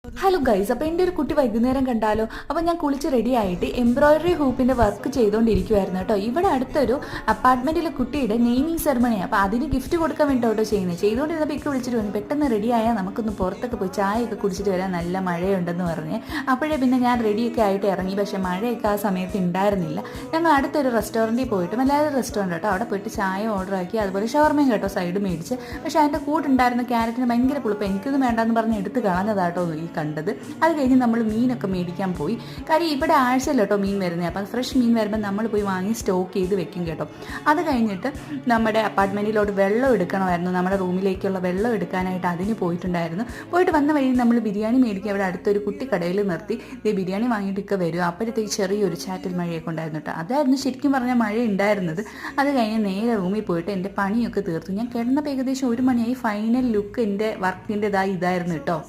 Hello guys, അപ്പോൾ എൻ്റെ ഒരു കുട്ടി വൈകുന്നേരം കണ്ടാലോ? അപ്പോൾ ഞാൻ കുളിച്ച് റെഡി ആയിട്ട് എംബ്രോയിഡറി ഹൂപ്പിൻ്റെ വർക്ക് ചെയ്തുകൊണ്ടിരിക്കുമായിരുന്നു കേട്ടോ. ഇവിടെ അടുത്തൊരു അപ്പാർട്ട്മെൻറ്റിലെ കുട്ടിയുടെ നെയിമിങ് സെറമണിയാണ്. അപ്പോൾ അതിന് ഗിഫ്റ്റ് കൊടുക്കാൻ വേണ്ടി കേട്ടോ ചെയ്തുകൊണ്ടിരുന്നപ്പോൾ ഇക്ക് വിളിച്ചിട്ട് വന്നു, പെട്ടെന്ന് റെഡിയായാൽ നമുക്കൊന്ന് പുറത്തൊക്കെ പോയി ചായയൊക്കെ കുടിച്ചിട്ട് വരാൻ, നല്ല മഴയുണ്ടെന്ന് പറഞ്ഞ്. അപ്പോഴേ പിന്നെ ഞാൻ റെഡിയൊക്കെ ആയിട്ട് ഇറങ്ങി. പക്ഷേ മഴയൊക്കെ ആ സമയത്ത് ഉണ്ടായിരുന്നില്ല. ഞങ്ങൾ അടുത്തൊരു റെസ്റ്റോറൻറ്റിൽ പോയിട്ട്, മലയാളം റെസ്റ്റോറൻറ്റ് കേട്ടോ, അവിടെ പോയിട്ട് ചായ ഓർഡർ ആക്കി. അതുപോലെ ഷവർമയും കേട്ടോ സൈഡ് മേടിച്ച്. പക്ഷേ അതിൻ്റെ കൂട്ടുണ്ടായിരുന്ന ക്യാരറ്റിന് ഭയങ്കര പുളിപ്പ്, എനിക്കൊന്നും വേണ്ടാന്ന് പറഞ്ഞ് എടുത്ത് കളഞ്ഞതാട്ടോ ഈ കണ്ടത്. അത് കഴിഞ്ഞ് നമ്മൾ മീനൊക്കെ മേടിക്കാൻ പോയി. കാര്യം ഇവിടെ ആഴ്ചയിൽ കേട്ടോ മീൻ വരുന്നത്. അപ്പം ഫ്രഷ് മീൻ വരുമ്പോൾ നമ്മൾ പോയി വാങ്ങി സ്റ്റോക്ക് ചെയ്ത് വെക്കും കേട്ടോ. അത് കഴിഞ്ഞിട്ട് നമ്മുടെ അപ്പാർട്ട്മെൻറ്റിലോട്ട് വെള്ളം എടുക്കണമായിരുന്നു. നമ്മുടെ റൂമിലേക്കുള്ള വെള്ളം എടുക്കാനായിട്ട് അതിന് പോയിട്ടുണ്ടായിരുന്നു. പോയിട്ട് വന്ന വഴി നമ്മൾ ബിരിയാണി മേടിക്കാൻ ഇവിടെ അടുത്തൊരു കുട്ടി കടയിൽ നിർത്തി. ബിരിയാണി വാങ്ങിയിട്ടൊക്കെ വരും. അപ്പോഴത്തേക്ക് ചെറിയൊരു ചാറ്റൽ മഴയൊക്കെ ഉണ്ടായിരുന്നു കേട്ടോ. അതായിരുന്നു ശരിക്കും പറഞ്ഞാൽ മഴ ഉണ്ടായിരുന്നത്. അത് കഴിഞ്ഞ് നേരെ റൂമിൽ പോയിട്ട് എൻ്റെ പണിയൊക്കെ തീർത്തു. ഞാൻ കിടന്നപ്പോൾ ഏകദേശം 1 മണിയായി. ഫൈനൽ ലുക്ക് എൻ്റെ വർക്കിൻ്റെതായി ഇതായിരുന്നു കേട്ടോ.